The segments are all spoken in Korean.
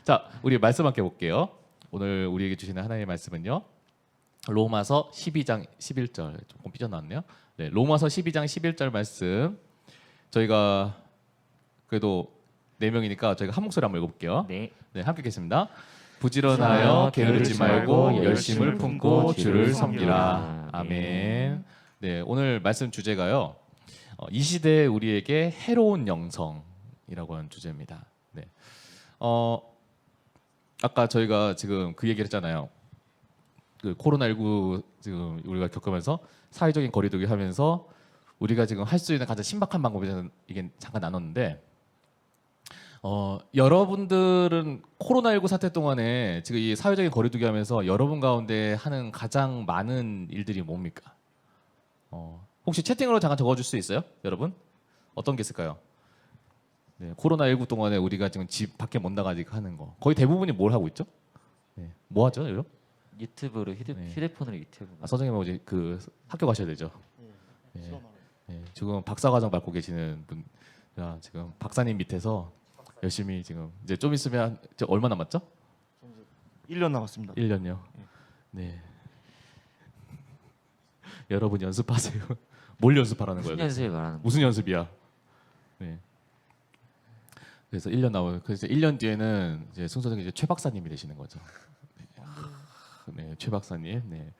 자, 우리 말씀 함께 볼게요. 오늘 우리에게 주시는 하나님의 말씀은요. 로마서 12장 11절 조금 삐져나왔네요. 네, 로마서 12장 11절 말씀 저희가 그래도 4명이니까 저희가 한 목소리 한번 읽어볼게요. 네. 네, 함께 읽겠습니다. 부지런하여 게으르지 말고 열심을 품고 주를 섬기라. 아멘. 네, 오늘 말씀 주제가요. 이 시대에 우리에게 해로운 영성이라고 하는 주제입니다. 네. 아까 저희가 지금 그 얘기를 했잖아요. 그 코로나19 지금 우리가 겪으면서 사회적인 거리두기 하면서 우리가 지금 할 수 있는 가장 신박한 방법이 이게 잠깐 나눴는데 여러분들은 코로나19 사태 동안에 지금 이 사회적인 거리두기 하면서 여러분 가운데 하는 가장 많은 일들이 뭡니까? 혹시 채팅으로 잠깐 적어줄 수 있어요? 여러분? 어떤 게 있을까요? 네, 코로나19 동안에 우리가 지금 집 밖에 못 나가니까 하는 거 거의 대부분이 뭘 하고 있죠? 네, 뭐 하죠? 여러분? 유튜브로 휴대폰으로 유튜브. 선생님 어제 그 학교 가셔야 되죠? 네, 네, 지금 박사과정 밟고 계시는 분, 지금 박사님 밑에서 열심히 지금 이제 좀 있으면 얼마 남았죠? 1년 남았습니다. 1년요. 네. 여러분 연습하세요. 뭘 연습하라는 거예요? 무슨 연습을 말하는 거예요? 무슨 연습이야? 네. 그래서 1년 남아요. 그래서 1년 뒤에는 이제 순서는 이제 최 박사님이 되시는 거죠. 네, 최 박사님. 네.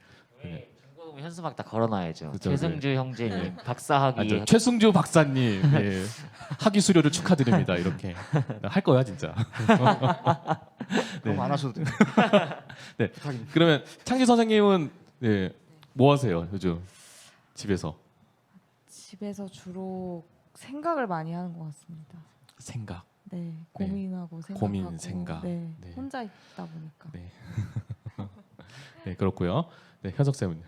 네. 중고등 현수막 다 걸어놔야죠. 그쵸, 최승주 형제님 박사학위. 최승주 박사님 네. 학위 수료를 축하드립니다. 이렇게 할 거야 진짜. 그럼 안 하셔도 돼요. 네. 그러면 창지 선생님은 네, 뭐 하세요 요즘 집에서? 집에서 주로 생각을 많이 하는 것 같습니다. 생각. 네, 고민하고 생각하고. 고민, 생각. 네, 네. 혼자 있다 보니까. 네. 네 그렇고요. 네, 현석 쌤은요?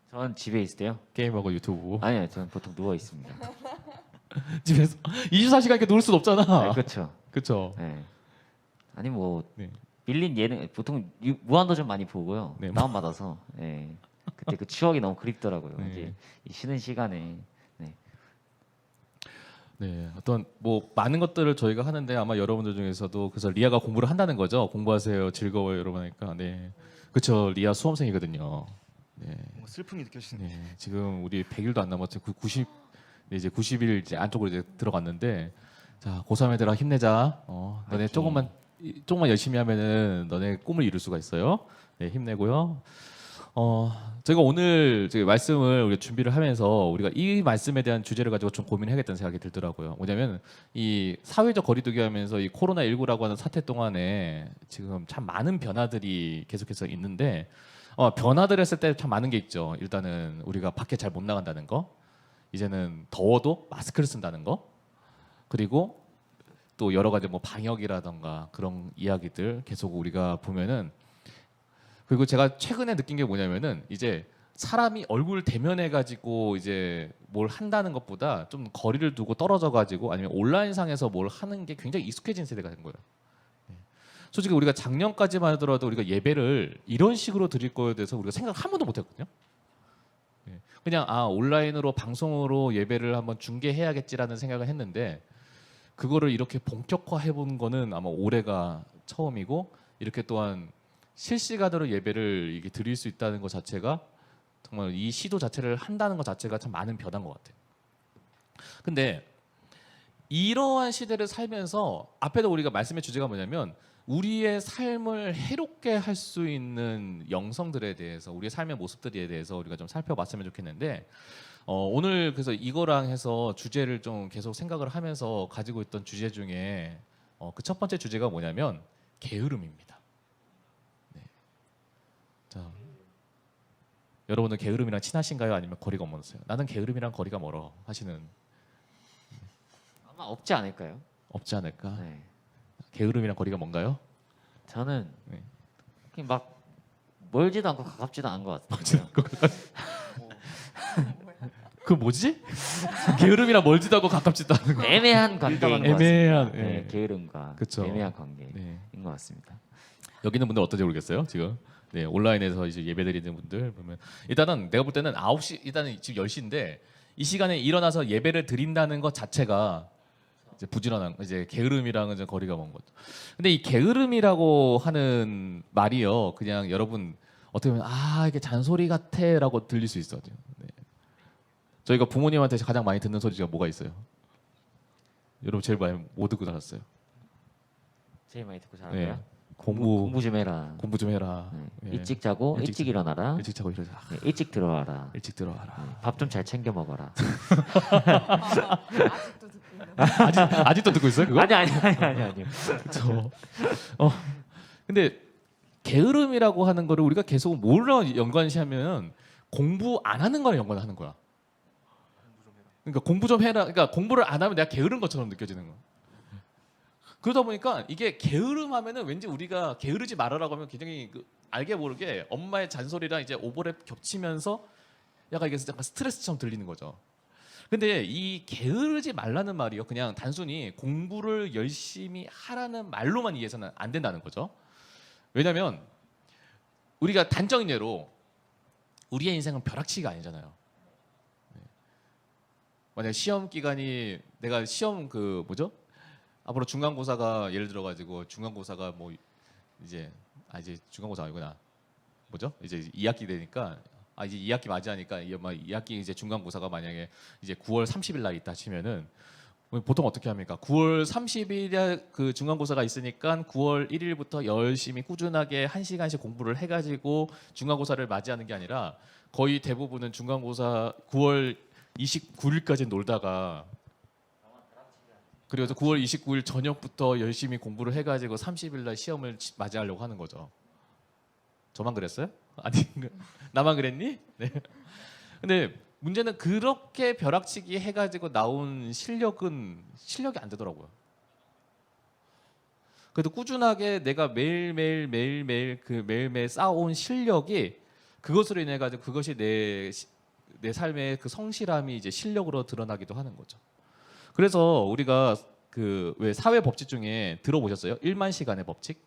저는 집에 있을 때요. 게임하고 유튜브 보고. 아니요, 저는 보통 누워 있습니다. 집에서 24시간 이렇게 놀 순 없잖아. 네, 그렇죠. 그렇죠. 네. 아니 뭐 네. 밀린 예능 보통 무한도전 많이 보고요. 네. 다운 받아서. 네. 그때 그 추억이 너무 그립더라고요. 네. 이제 이 쉬는 시간에. 네. 네, 어떤 뭐 많은 것들을 저희가 하는데 아마 여러분들 중에서도 그래서 리아가 공부를 한다는 거죠. 공부하세요, 즐거워요, 여러분 하니까. 네, 그렇죠. 리아 수험생이거든요. 네, 뭔가 슬픔이 느껴지네요. 네, 지금 우리 100일도 안 남았죠. 90 네, 이제 90일 이제 안쪽으로 이제 들어갔는데, 자 고3 애들아 힘내자. 너네 화이팅. 조금만 열심히 하면은 너네 꿈을 이룰 수가 있어요. 네, 힘내고요. 제가 오늘 말씀을 우리가 준비를 하면서 우리가 이 말씀에 대한 주제를 가지고 좀 고민해야겠다는 생각이 들더라고요. 뭐냐면 이 사회적 거리두기 하면서 이 코로나19라고 하는 사태 동안에 지금 참 많은 변화들이 계속해서 있는데 변화들 했을 때 참 많은 게 있죠. 일단은 우리가 밖에 잘 못 나간다는 거, 이제는 더워도 마스크를 쓴다는 거, 그리고 또 여러 가지 뭐 방역이라던가 그런 이야기들 계속 우리가 보면은, 그리고 제가 최근에 느낀 게 뭐냐면은 이제 사람이 얼굴 대면해 가지고 이제 뭘 한다는 것보다 좀 거리를 두고 떨어져 가지고 아니면 온라인상에서 뭘 하는 게 굉장히 익숙해진 세대가 된 거예요. 솔직히 우리가 작년까지만 하더라도 우리가 예배를 이런 식으로 드릴 거에 대해서 우리가 생각 한 번도 못 했거든요. 그냥 온라인으로 방송으로 예배를 한번 중계해야겠지라는 생각을 했는데, 그거를 이렇게 본격화해 본 거는 아마 올해가 처음이고, 이렇게 또한 실시간으로 예배를 이게 드릴 수 있다는 것 자체가 정말 이 시도 자체를 한다는 것 자체가 참 많은 변화인 것 같아요. 근데 이러한 시대를 살면서 앞에도 우리가 말씀의 주제가 뭐냐면 우리의 삶을 해롭게 할 수 있는 영성들에 대해서, 우리의 삶의 모습들에 대해서 우리가 좀 살펴봤으면 좋겠는데, 오늘 그래서 이거랑 해서 주제를 좀 계속 생각을 하면서 가지고 있던 주제 중에 그 첫 번째 주제가 뭐냐면 게으름입니다. 자, 여러분은 게으름이랑 친하신가요? 아니면 거리가 멀으세요? 나는 게으름이랑 거리가 멀어 하시는 아마 없지 않을까요? 없지 않을까? 네. 게으름이랑 거리가 뭔가요? 저는 네. 그냥 막 멀지도 않고 가깝지도 않은 것 같아요. 그 뭐지? 게으름이랑 멀지도 않고 가깝지도 않은 거. 애매한 관계인 것 같습니다. 애매한, 네, 예. 게으름과 그쵸. 애매한 관계인 네. 것 같습니다. 여기 있는 분들 어떤지 모르겠어요. 지금 네, 온라인에서 이제 예배드리는 분들 보면 일단은 내가 볼 때는 9시, 일단은 지금 10시인데 이 시간에 일어나서 예배를 드린다는 것 자체가 이제 부지런한 이제 게으름이랑은 좀 거리가 먼 거죠. 근데 이 게으름이라고 하는 말이요, 그냥 여러분 어떻게 보면 아 이게 잔소리 같아라고 들릴 수 있어요. 네. 저희가 부모님한테 가장 많이 듣는 소리가 뭐가 있어요? 여러분 제일 많이 뭐 듣고 자랐어요? 제일 많이 듣고 자란 네. 거야? 공부 좀 해라. 공부 좀 해라. 예. 일찍 자고 일찍 일찍 일어나라. 일찍 자고 일어나. 네, 일찍 들어와라. 일찍 들어와라. 밥 좀 잘 챙겨 먹어라. 아직도 듣고 있는. 아직도 듣고 있어요 그거? 아니. 저, 근데 게으름이라고 하는 거를 우리가 계속 뭘로 연관시하면 공부 안 하는 거랑 연관하는 거야. 그러니까 공부 좀 해라. 그러니까 공부를 안 하면 내가 게으른 것처럼 느껴지는 거야. 그러다 보니까 이게 게으름하면은 왠지 우리가 게으르지 말아라고 하면 굉장히 알게 모르게 엄마의 잔소리랑 이제 오버랩 겹치면서 약간 이게 약간 스트레스처럼 들리는 거죠. 근데 이 게으르지 말라는 말이요, 그냥 단순히 공부를 열심히 하라는 말로만 이해해서는 안 된다는 거죠. 왜냐하면 우리가 단적인 예로 우리의 인생은 벼락치기가 아니잖아요. 만약 시험 기간이 내가 시험 그 뭐죠? 앞으로 중간고사가 예를 들어 가지고 중간고사가 뭐 이제 중간고사 아니구나. 뭐죠? 이제 2학기 되니까 이제 2학기 맞이하니까 이게 막 2학기 이제 중간고사가 만약에 이제 9월 30일 날 있다 치면은 보통 어떻게 합니까? 9월 30일에 그 중간고사가 있으니까 9월 1일부터 열심히 꾸준하게 1시간씩 공부를 해가지고 중간고사를 맞이하는 게 아니라 거의 대부분은 중간고사 9월 29일까지 놀다가 그래서 9월 29일 저녁부터 열심히 공부를 해가지고 30일 날 시험을 맞이하려고 하는 거죠. 저만 그랬어요? 아니 나만 그랬니? 네. 근데 문제는 그렇게 벼락치기 해가지고 나온 실력이 안 되더라고요. 그래도 꾸준하게 내가 매일매일 쌓아온 실력이 그것으로 인해 가지고 그것이 내 삶의 그 성실함이 이제 실력으로 드러나기도 하는 거죠. 그래서 우리가 그 왜 사회 법칙 중에 들어보셨어요? 1만 시간의 법칙?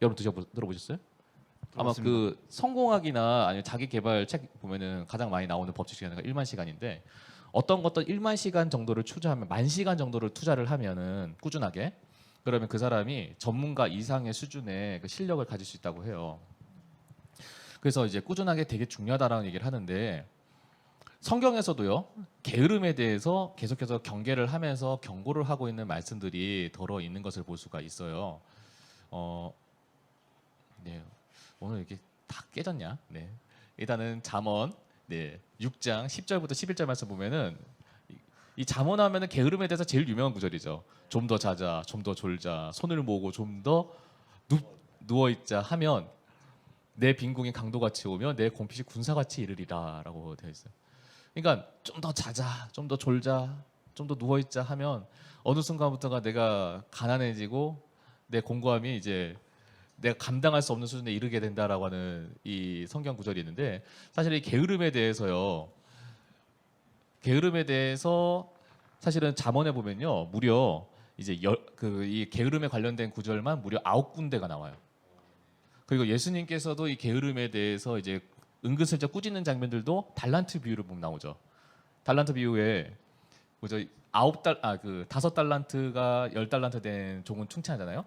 여러분 들어보셨어요? 아마 그 성공학이나 아니면 자기 개발 책 보면은 가장 많이 나오는 법칙 중에 하나가 1만 시간인데 어떤 1만 시간 정도를 투자하면 10,000시간 정도를 투자를 하면은 꾸준하게 그러면 그 사람이 전문가 이상의 수준의 그 실력을 가질 수 있다고 해요. 그래서 이제 꾸준하게 되게 중요하다라는 얘기를 하는데 성경에서도요 게으름에 대해서 계속해서 경계를 하면서 경고를 하고 있는 말씀들이 더러 있는 것을 볼 수가 있어요. 네, 오늘 이렇게 다 깨졌냐? 네, 일단은 잠언 6장 10절부터 11절 말씀 보면은 이 잠언하면은 게으름에 대해서 제일 유명한 구절이죠. 좀 더 자자, 좀 더 졸자, 손을 모으고 좀 더 누워 있자 하면 내 빈궁이 강도같이 오며 내 곰핏이 군사같이 이르리라라고 되어 있어요. 그러니까 좀 더 자자, 좀 더 졸자, 좀 더 누워 있자 하면 어느 순간부터가 내가 가난해지고 내 공고함이 이제 내가 감당할 수 없는 수준에 이르게 된다라고 하는 이 성경 구절이 있는데 사실 이 게으름에 대해서 사실은 잠언에 보면요 무려 이제 이 게으름에 관련된 구절만 무려 9군데가 나와요. 그리고 예수님께서도 이 게으름에 대해서 이제 은근슬쩍 꾸짖는 장면들도 달란트 비유를 보면 나오죠. 달란트 비유에 뭐죠? 5달란트가 10달란트 된 종은 칭찬하잖아요.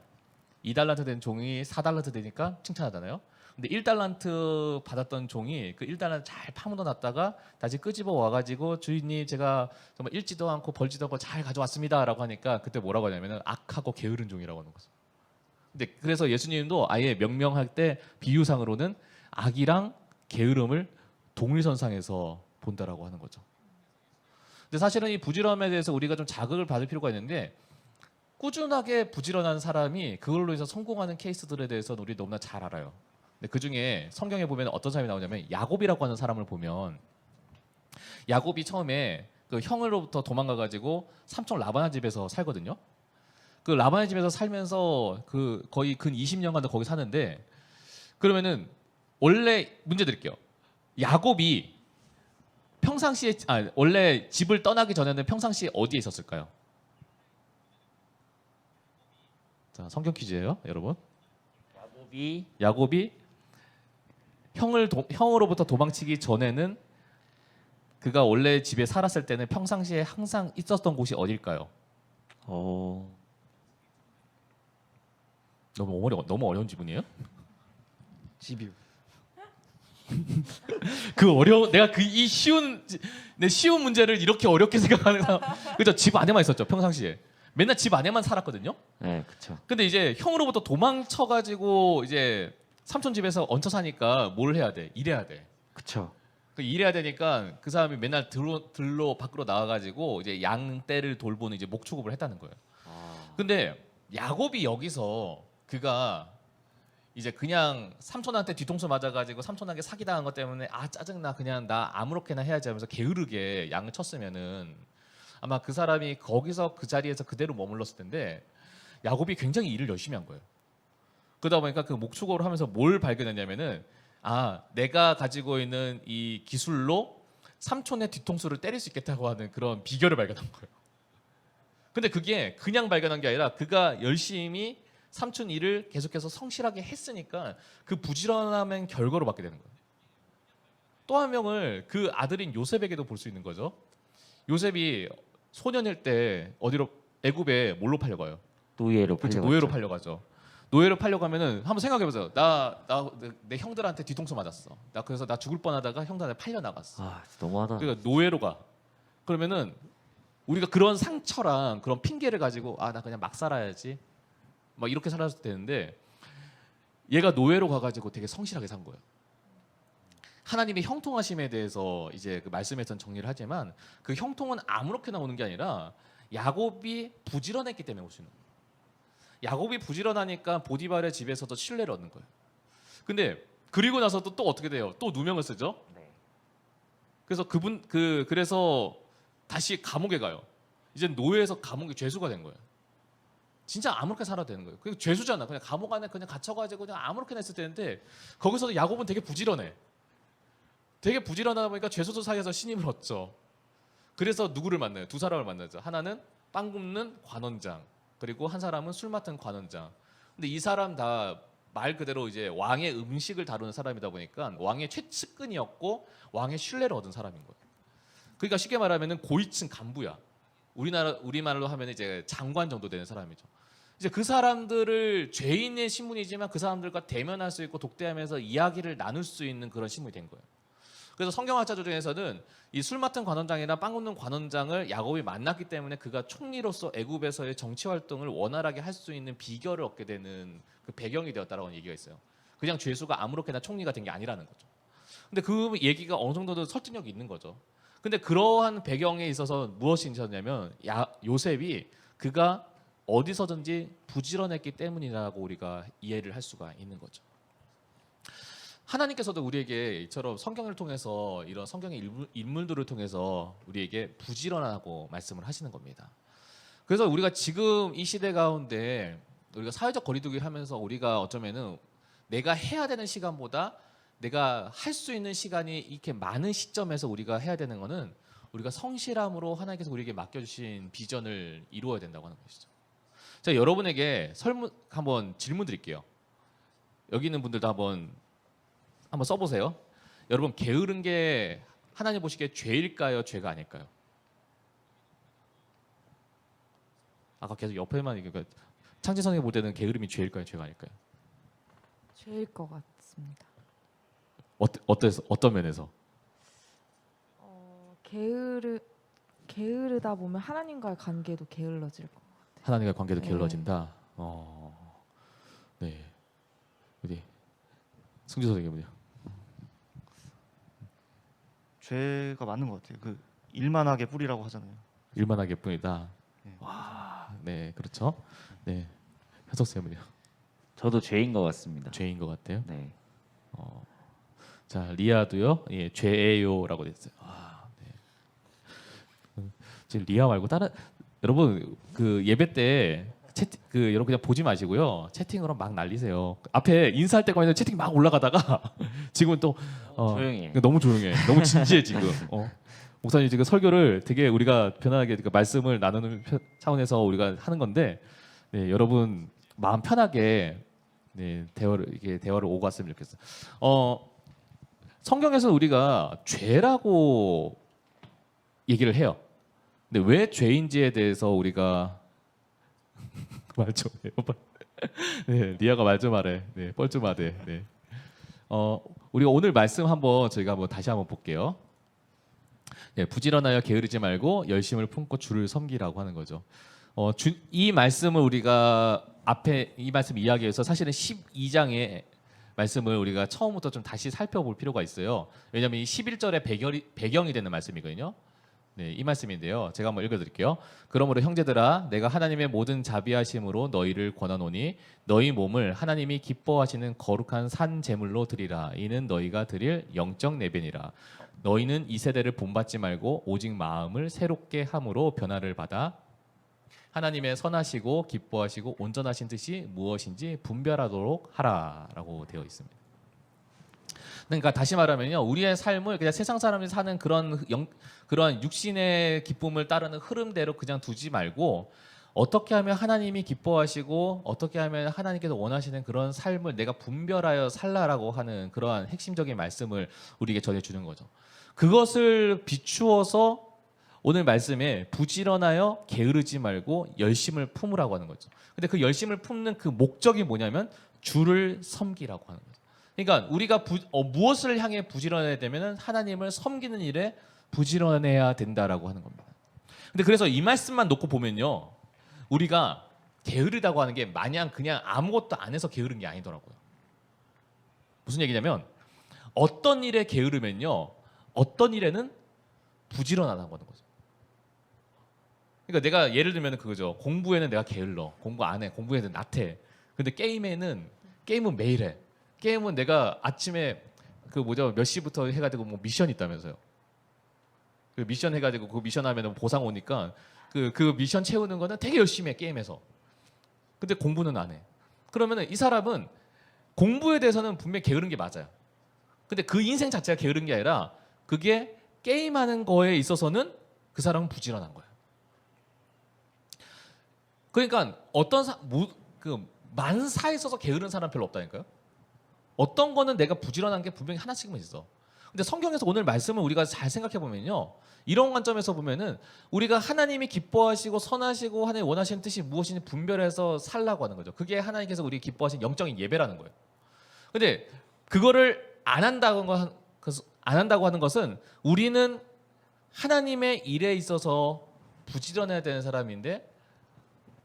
2달란트 된 종이 4달란트 되니까 칭찬하잖아요. 근데 1달란트 받았던 종이 그 1달란트 잘 파묻어 놨다가 다시 끄집어 와가지고 주인님 제가 정말 읽지도 않고 벌지도 않고 잘 가져왔습니다라고 하니까 그때 뭐라고 하냐면은 악하고 게으른 종이라고 하는 거죠. 근데 그래서 예수님도 아예 명명할 때 비유상으로는 악이랑 게으름을 동일선상에서 본다라고 하는 거죠. 근데 사실은 이 부지런함에 대해서 우리가 좀 자극을 받을 필요가 있는데 꾸준하게 부지런한 사람이 그걸로 해서 성공하는 케이스들에 대해서는 우리 너무나 잘 알아요. 근데 그 중에 성경에 보면 어떤 사람이 나오냐면 야곱이라고 하는 사람을 보면 야곱이 처음에 그 형으로부터 도망가가지고 삼촌 라반의 집에서 살거든요. 그 라반의 집에서 살면서 그 거의 근 20년간도 거기 사는데 그러면은 원래 문제 드릴게요. 야곱이 평상시에 원래 집을 떠나기 전에는 평상시에 어디에 있었을까요? 자, 성경 퀴즈예요, 여러분. 야곱이 형으로부터 도망치기 전에는 그가 원래 집에 살았을 때는 평상시에 항상 있었던 곳이 어딜까요? 너무 어려운 지문이에요? 집이요. 내가 이 쉬운 문제를 이렇게 어렵게 생각하는 사람. 그죠? 집 안에만 있었죠. 평상시에 맨날 집 안에만 살았거든요. 네, 그렇죠. 근데 이제 형으로부터 도망쳐가지고 이제 삼촌 집에서 얹혀 사니까 뭘 해야 돼? 일해야 돼. 그렇죠. 그 일해야 되니까 그 사람이 맨날 들로 밖으로 나와가지고 이제 양떼를 돌보는 이제 목축업을 했다는 거예요. 근데 야곱이 여기서 그가 이제 그냥 삼촌한테 뒤통수 맞아가지고 삼촌한테 사기당한 것 때문에 아 짜증나 그냥 나 아무렇게나 해야지 하면서 게으르게 양을 쳤으면은 아마 그 사람이 거기서 그 자리에서 그대로 머물렀을 텐데 야곱이 굉장히 일을 열심히 한 거예요. 그러다 보니까 그 목축업을 하면서 뭘 발견했냐면은 아 내가 가지고 있는 이 기술로 삼촌의 뒤통수를 때릴 수 있겠다고 하는 그런 비결을 발견한 거예요. 근데 그게 그냥 발견한 게 아니라 그가 열심히 삼촌 일을 계속해서 성실하게 했으니까 그 부지런함의 결과로 받게 되는 거예요. 또 한 명을 그 아들인 요셉에게도 볼 수 있는 거죠. 요셉이 소년일 때 어디로 애굽에 뭘로 팔려가요? 노예로 그렇죠. 팔려갔죠. 노예로 팔려가죠. 노예로 팔려가면은 한번 생각해보세요. 내 형들한테 뒤통수 맞았어. 그래서 나 죽을 뻔하다가 형들한테 팔려 나갔어. 아, 진짜 너무하다. 그러니까 노예로 가. 그러면은 우리가 그런 상처랑 그런 핑계를 가지고 아 나 그냥 막 살아야지. 막 이렇게 살았을 되는데 얘가 노예로 가가지고 되게 성실하게 산 거예요. 하나님의 형통하심에 대해서 이제 그 말씀에선 정리를 하지만 그 형통은 아무렇게나 오는 게 아니라 야곱이 부지런했기 때문에 올 수 있는 거예요. 야곱이 부지런하니까 보디발의 집에서도 신뢰를 얻는 거예요. 근데 그리고 나서도 또 어떻게 돼요? 또 누명을 쓰죠. 네. 그래서 그래서 다시 감옥에 가요. 이제 노예에서 감옥에 죄수가 된 거예요. 진짜 아무렇게 살아도 되는 거예요. 그 죄수잖아. 그냥 감옥 안에 그냥 갇혀가지고 그냥 아무렇게나 했을 때인데 거기서도 야곱은 되게 부지런해. 되게 부지런하다 보니까 죄수들 사이에서 신임을 얻죠. 그래서 누구를 만나요? 두 사람을 만나죠. 하나는 빵 굽는 관원장, 그리고 한 사람은 술 맡은 관원장. 근데 이 사람 다 말 그대로 이제 왕의 음식을 다루는 사람이다 보니까 왕의 최측근이었고 왕의 신뢰를 얻은 사람인 거예요. 그러니까 쉽게 말하면은 고위층 간부야. 우리말로 하면 이제 장관 정도 되는 사람이죠. 이제 그 사람들을 죄인의 신분이지만 그 사람들과 대면할 수 있고 독대하면서 이야기를 나눌 수 있는 그런 신분이 된 거예요. 그래서 성경학자들 중에서는 이 술 맡은 관원장이나 빵 굽는 관원장을 야곱이 만났기 때문에 그가 총리로서 애굽에서의 정치 활동을 원활하게 할 수 있는 비결을 얻게 되는 그 배경이 되었다라는 얘기가 있어요. 그냥 죄수가 아무렇게나 총리가 된 게 아니라는 거죠. 근데 그 얘기가 어느 정도는 설득력이 있는 거죠. 근데 그러한 배경에 있어서 무엇이 있었냐면 요셉이 그가 어디서든지 부지런했기 때문이라고 우리가 이해를 할 수가 있는 거죠. 하나님께서도 우리에게 이처럼 성경을 통해서 이런 성경의 인물들을 통해서 우리에게 부지런하고 말씀을 하시는 겁니다. 그래서 우리가 지금 이 시대 가운데 우리가 사회적 거리두기를 하면서 우리가 어쩌면은 내가 해야 되는 시간보다 내가 할 수 있는 시간이 이렇게 많은 시점에서 우리가 해야 되는 거는 우리가 성실함으로 하나님께서 우리에게 맡겨주신 비전을 이루어야 된다고 하는 것이죠. 자, 여러분에게 한번 질문 드릴게요. 여기 있는 분들도 한번 써보세요. 여러분, 게으른 게 하나님 보시기에 죄일까요? 죄가 아닐까요? 아까 계속 옆에만 그러니까 창진 선생님 볼 때는 게으름이 죄일까요? 죄가 아닐까요? 죄일 것 같습니다. 어떤 면에서? 게으르다 보면 하나님과의 관계도 게을러질 것 같아요. 하나님과 관계도 네. 게을러진다. 네. 우리 승주 선생님은요? 죄가 맞는 것 같아요. 그 일만하게 뿌리라고 하잖아요. 일만하게 뿐이다. 네. 와, 네, 그렇죠. 네, 현석 쌤은요? 저도 죄인 것 같습니다. 죄인 것 같아요. 네. 자, 리아도요. 예, 죄예요라고 됐어요. 네. 지금 리아 말고 다른 여러분 그 예배 때 여러분 그냥 보지 마시고요. 채팅으로 막 날리세요. 앞에 인사할 때까지는 채팅 막 올라가다가 지금은 또 조용해. 너무 조용해. 너무 진지해 지금. 목사님 지금 설교를 되게 우리가 편안하게 그러니까 말씀을 나누는 차원에서 우리가 하는 건데 네, 여러분 마음 편하게 네, 대화를 오고 왔으면 좋겠어요. 성경에서 우리가 죄라고 얘기를 해요. 근데 왜 죄인지에 대해서 우리가 말 좀 해요. 네, 리아가 말 좀 하래. 네, 뻘쭘하대. 네. 우리가 오늘 말씀 한번 저희가 한번 다시 한번 볼게요. 네, 부지런하여 게으르지 말고 열심을 품고 주를 섬기라고 하는 거죠. 이 말씀을 우리가 앞에 이 말씀 이야기에서 사실은 12장의 말씀을 우리가 처음부터 좀 다시 살펴볼 필요가 있어요. 왜냐하면 이 11절의 배경이 되는 말씀이거든요. 네, 이 말씀인데요. 제가 한번 읽어드릴게요. 그러므로 형제들아, 내가 하나님의 모든 자비하심으로 너희를 권하노니 너희 몸을 하나님이 기뻐하시는 거룩한 산 제물로 드리라. 이는 너희가 드릴 영적 내변이라. 너희는 이 세대를 본받지 말고 오직 마음을 새롭게 함으로 변화를 받아 하나님의 선하시고 기뻐하시고 온전하신 뜻이 무엇인지 분별하도록 하라라고 되어 있습니다. 그러니까 다시 말하면요, 우리의 삶을 그냥 세상 사람이 사는 그런 육신의 기쁨을 따르는 흐름대로 그냥 두지 말고 어떻게 하면 하나님이 기뻐하시고 어떻게 하면 하나님께서 원하시는 그런 삶을 내가 분별하여 살라라고 하는 그러한 핵심적인 말씀을 우리에게 전해주는 거죠. 그것을 비추어서 오늘 말씀에 부지런하여 게으르지 말고 열심을 품으라고 하는 거죠. 근데 그 열심을 품는 그 목적이 뭐냐면 주를 섬기라고 하는 거죠. 그러니까 우리가 무엇을 향해 부지런해야 되면은 하나님을 섬기는 일에 부지런해야 된다라고 하는 겁니다. 근데 그래서 이 말씀만 놓고 보면요, 우리가 게으르다고 하는 게 마냥 그냥 아무것도 안 해서 게으른 게 아니더라고요. 무슨 얘기냐면 어떤 일에 게으르면요, 어떤 일에는 부지런하다고 하는 거죠. 그러니까 내가 예를 들면 그거죠. 공부에는 내가 게을러. 공부 안 해. 공부에는 나태. 근데 게임은 매일 해. 게임은 내가 아침에 몇 시부터 해가지고 뭐 미션 있다면서요. 그 미션 해가지고 그 미션 하면 보상 오니까 그 미션 채우는 거는 되게 열심히 해, 게임에서. 근데 공부는 안 해. 그러면은 이 사람은 공부에 대해서는 분명히 게으른 게 맞아요. 근데 그 인생 자체가 게으른 게 아니라 그게 게임하는 거에 있어서는 그 사람은 부지런한 거예요. 그러니까 만사에 있어서 게으른 사람 별로 없다니까요. 어떤 거는 내가 부지런한 게 분명히 하나씩은 있어. 근데 성경에서 오늘 말씀을 우리가 잘 생각해 보면요, 이런 관점에서 보면은 우리가 하나님이 기뻐하시고 선하시고 하나님 원하시는 뜻이 무엇인지 분별해서 살라고 하는 거죠. 그게 하나님께서 우리 기뻐하신 영적인 예배라는 거예요. 근데 그거를 안 한다고 하는 것은 우리는 하나님의 일에 있어서 부지런해야 되는 사람인데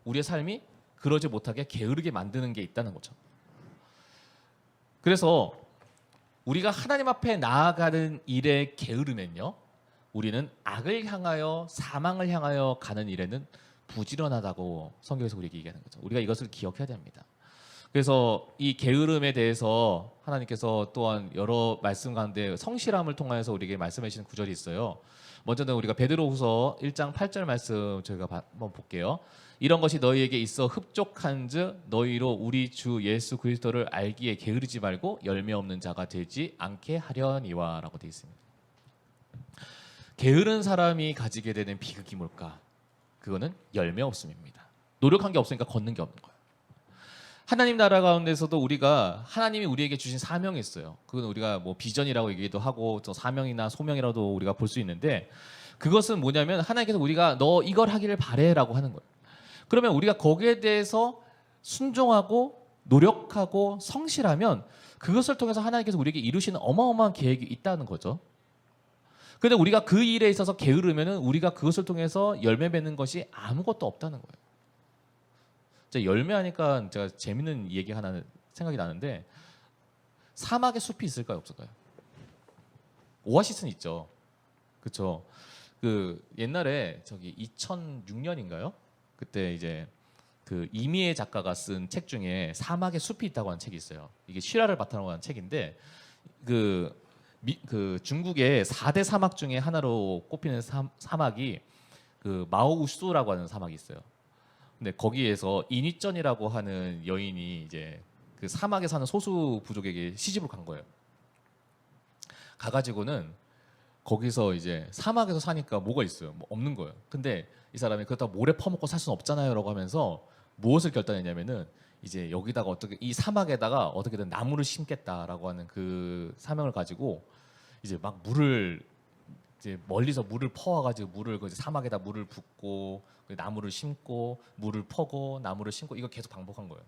우리의 삶이 그러지 못하게 게으르게 만드는 게 있다는 거죠. 그래서 우리가 하나님 앞에 나아가는 일에 게으르면요, 우리는 악을 향하여 사망을 향하여 가는 일에는 부지런하다고 성경에서 우리에게 얘기하는 거죠. 우리가 이것을 기억해야 됩니다. 그래서 이 게으름에 대해서 하나님께서 또한 여러 말씀 가운데 성실함을 통하여서 우리에게 말씀해 주시는 구절이 있어요. 먼저는 우리가 베드로후서 1장 8절 말씀 저희가 한번 볼게요. 이런 것이 너희에게 있어 흡족한즉 너희로 우리 주 예수 그리스도를 알기에 게으르지 말고 열매 없는 자가 되지 않게 하려니와라고 되어 있습니다. 게으른 사람이 가지게 되는 비극이 뭘까? 그거는 열매 없음입니다. 노력한 게 없으니까 걷는 게 없는 거예요. 하나님 나라 가운데서도 우리가 하나님이 우리에게 주신 사명이 있어요. 그건 우리가 뭐 비전이라고 얘기도 하고 또 사명이나 소명이라도 우리가 볼 수 있는데, 그것은 뭐냐면 하나님께서 우리가 너 이걸 하기를 바래라고 하는 거예요. 그러면 우리가 거기에 대해서 순종하고 노력하고 성실하면 그것을 통해서 하나님께서 우리에게 이루시는 어마어마한 계획이 있다는 거죠. 그런데 우리가 그 일에 있어서 게으르면은 우리가 그것을 통해서 열매 맺는 것이 아무것도 없다는 거예요. 제가 열매하니까 제가 재밌는 얘기 하나 생각이 나는데, 사막에 숲이 있을까요, 없을까요? 오아시스는 있죠. 그렇죠. 그 옛날에 저기 2006년인가요? 그때 이제 그 이미애 작가가 쓴 책 중에 사막에 숲이 있다고 하는 책이 있어요. 이게 쉬라를 바탕으로 한 책인데, 그 중국의 4대 사막 중에 하나로 꼽히는 사막이 그 마오우수라고 하는 사막이 있어요. 근데 거기에서 인위전이라고 하는 여인이 이제 그 사막에 사는 소수 부족에게 시집을 간 거예요. 가가지고는 거기서 이제 사막에서 사니까 뭐가 있어요? 뭐 없는 거예요. 근데 이 사람이 그렇다고 모래 퍼먹고 살 수는 없잖아요라고 하면서 무엇을 결단했냐면은 이제 여기다가 어떻게 이 사막에다가 어떻게든 나무를 심겠다라고 하는 그 사명을 가지고 이제 막 물을 이제 멀리서 물을 퍼와가지고 물을 그 사막에다 물을 붓고 나무를 심고 물을 퍼고 나무를 심고 이거 계속 반복한 거예요.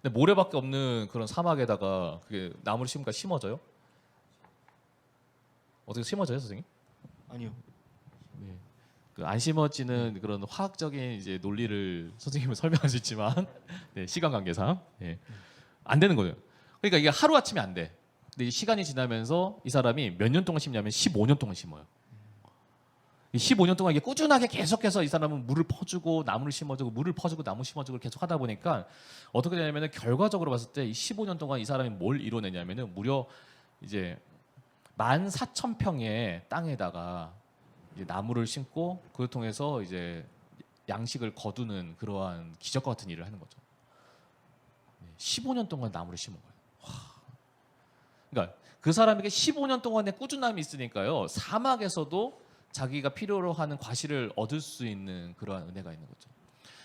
근데 모래밖에 없는 그런 사막에다가 그게 나무를 심으니까 심어져요? 어떻게 심어져요, 선생님? 아니요. 네. 그안 심어지는 그런 화학적인 이제 논리를 선생님은 설명할 수 있지만 네, 시간 관계상 안 되는 거예요. 그러니까 이게 하루 아침에 안 돼. 근데 이 시간이 지나면서 이 사람이 몇 년 동안 심냐면 15년 동안 심어요. 이 15년 동안 이게 꾸준하게 계속해서 이 사람은 물을 퍼주고 나무를 심어주고 물을 퍼주고 나무 심어주고 계속 하다 보니까 어떻게 되냐면은 결과적으로 봤을 때 이 15년 동안 이 사람이 뭘 이뤄내냐면은 무려 이제 14,000평의 땅에다가 이제 나무를 심고 그걸 통해서 이제 양식을 거두는 그러한 기적과 같은 일을 하는 거죠. 15년 동안 나무를 심은 거예요. 그러니까 그 사람에게 15년 동안의 꾸준함이 있으니까요. 사막에서도 자기가 필요로 하는 과실을 얻을 수 있는 그러한 은혜가 있는 거죠.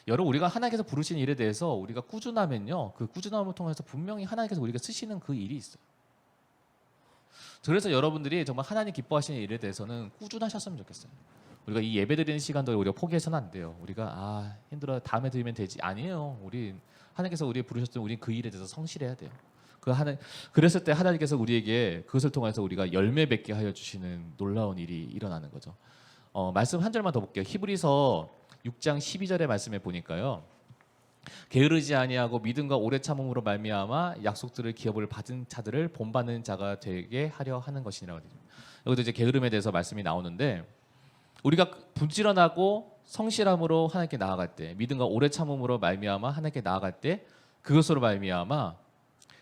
여러분 우리가 하나님께서 부르신 일에 대해서 우리가 꾸준하면요. 그 꾸준함을 통해서 분명히 하나님께서 우리가 쓰시는 그 일이 있어요. 그래서 여러분들이 정말 하나님 기뻐하시는 일에 대해서는 꾸준하셨으면 좋겠어요. 우리가 이 예배 드리는 시간도 우리가 포기해서는 안 돼요. 우리가 힘들어 다음에 드리면 되지. 아니에요. 우리 하나님께서 우리 부르셨던 우리 그 일에 대해서 성실해야 돼요. 그랬을 때 하나님께서 우리에게 그것을 통해서 우리가 열매 맺게 하여 주시는 놀라운 일이 일어나는 거죠. 말씀 한 절만 더 볼게요. 히브리서 6장 12절의 말씀에 보니까요. 게으르지 아니하고 믿음과 오래 참음으로 말미암아 약속들을 기업을 받은 자들을 본받는 자가 되게 하려 하는 것이니라. 여기도 이제 게으름에 대해서 말씀이 나오는데 우리가 부지런하고 성실함으로 하나님께 나아갈 때 믿음과 오래 참음으로 말미암아 하나님께 나아갈 때 그것으로 말미암아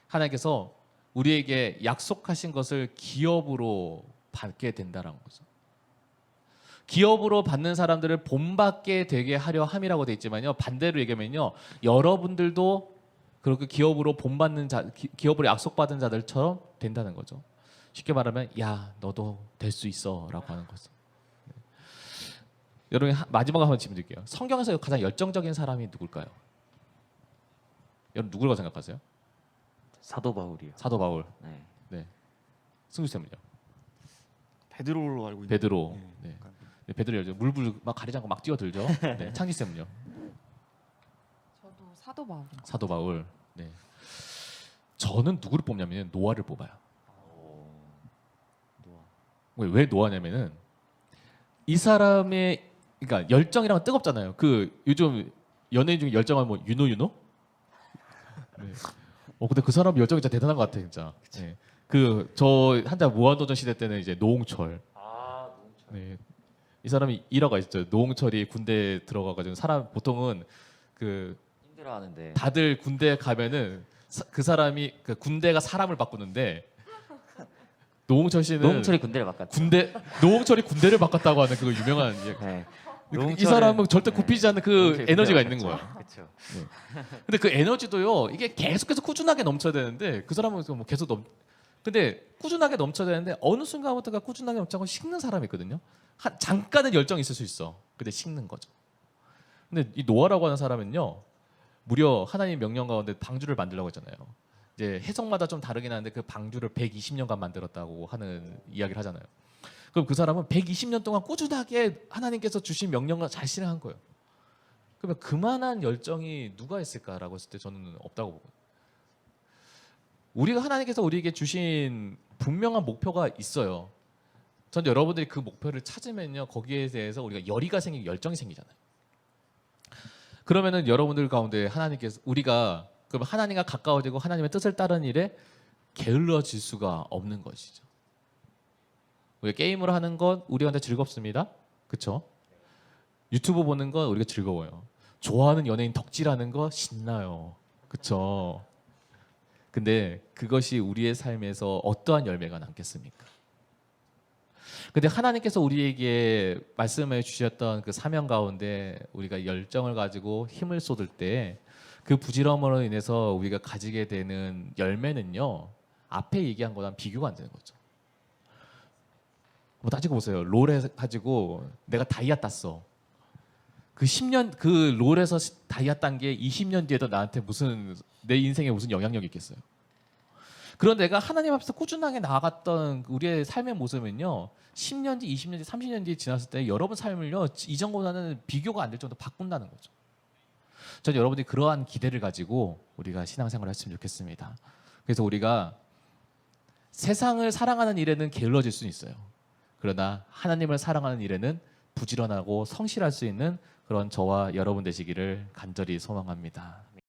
하나님께서 우리에게 약속하신 것을 기업으로 받게 된다라는 거죠. 기업으로 받는 사람들을 본받게 되게 하려 함이라고 돼 있지만요. 반대로 얘기하면요. 여러분들도 그렇게 기업으로 본받는 자, 기업으로 약속받은 자들처럼 된다는 거죠. 쉽게 말하면 야, 너도 될 수 있어라고 하는 거죠. 네. 여러분 마지막 한번 질문 드릴게요. 성경에서 가장 열정적인 사람이 누굴까요? 여러분 누구라고 생각하세요? 사도 바울이요. 사도 바울. 네. 네. 승주 쌤은요? 베드로로 알고 있는데. 베드로. 네. 네. 네, 베드로 물불 막 가리지 않고 막 뛰어들죠. 네. 창기 쌤은요? 저도 사도 바울. 사도 바울. 네. 저는 누구를 뽑냐면 노아를 뽑아요. 왜 노아냐면은 이 사람의 그러니까 열정이랑 뜨겁잖아요. 그 요즘 연예인 중에 열정하면 뭐 윤호? 네. 근데 그 사람 열정이 진짜 대단한 것 같아 진짜. 네. 그저 한자 무한도전 시대 때는 이제 노홍철. 네. 이 사람이 일화가 있죠. 노홍철이 군대 들어가가지고 사람 보통은 그 힘들어하는데 다들 군대 가면은 그 사람이 그 군대가 사람을 바꾸는데 노홍철 씨는 노홍철이 군대를 바꿨죠. 노홍철이 군대를 바꿨다고 하는 그 유명한 네. 이 사람은 절대 네. 굽히지 않는 그 노홍철이 에너지가 군대를 있는 바꿨죠. 거야. 그렇죠. 근데 그 에너지도요 이게 계속해서 꾸준하게 넘쳐야 되는데 그 사람은 뭐 계속 근데 꾸준하게 넘쳐야 되는데 어느 순간부터가 꾸준하게 넘쳐가고 식는 사람이 있거든요. 잠깐은 열정이 있을 수 있어. 근데 식는 거죠. 근데 이 노아라고 하는 사람은요 무려 하나님 명령 가운데 방주를 만들려고 했잖아요. 이제 해석마다 좀 다르긴 한데 그 방주를 120년간 만들었다고 하는 이야기를 하잖아요. 그럼 그 사람은 120년 동안 꾸준하게 하나님께서 주신 명령을 잘 실행한 거예요. 그러면 그만한 열정이 누가 있을까라고 했을 때 저는 없다고 보거든요. 우리가 하나님께서 우리에게 주신 분명한 목표가 있어요. 전 여러분들이 그 목표를 찾으면요 거기에 대해서 우리가 열의가 생기고 열정이 생기잖아요. 그러면은 여러분들 가운데 하나님께서 우리가 그럼 하나님과 가까워지고 하나님의 뜻을 따르는 일에 게을러질 수가 없는 것이죠. 우리가 게임을 하는 것 우리한테 즐겁습니다. 그렇죠? 유튜브 보는 건 우리가 즐거워요. 좋아하는 연예인 덕질하는 거 신나요. 그렇죠? 근데 그것이 우리의 삶에서 어떠한 열매가 남겠습니까? 근데 하나님께서 우리에게 말씀해 주셨던 그 사명 가운데 우리가 열정을 가지고 힘을 쏟을 때 그 부지런함으로 인해서 우리가 가지게 되는 열매는요 앞에 얘기한 거랑 비교가 안 되는 거죠. 뭐 따지고 보세요. 롤 가지고 내가 다이아 땄어. 그 10년 그 롤에서 다이아 딴 게 20년 뒤에도 나한테 무슨 내 인생에 무슨 영향력이 있겠어요. 그런 내가 하나님 앞에서 꾸준하게 나아갔던 우리의 삶의 모습은요. 10년 뒤, 20년 뒤, 30년 뒤 지났을 때 여러분 삶을요. 이전보다는 비교가 안 될 정도로 바꾼다는 거죠. 저는 여러분들이 그러한 기대를 가지고 우리가 신앙생활을 했으면 좋겠습니다. 그래서 우리가 세상을 사랑하는 일에는 게을러질 수는 있어요. 그러나 하나님을 사랑하는 일에는 부지런하고 성실할 수 있는 그런 저와 여러분 되시기를 간절히 소망합니다.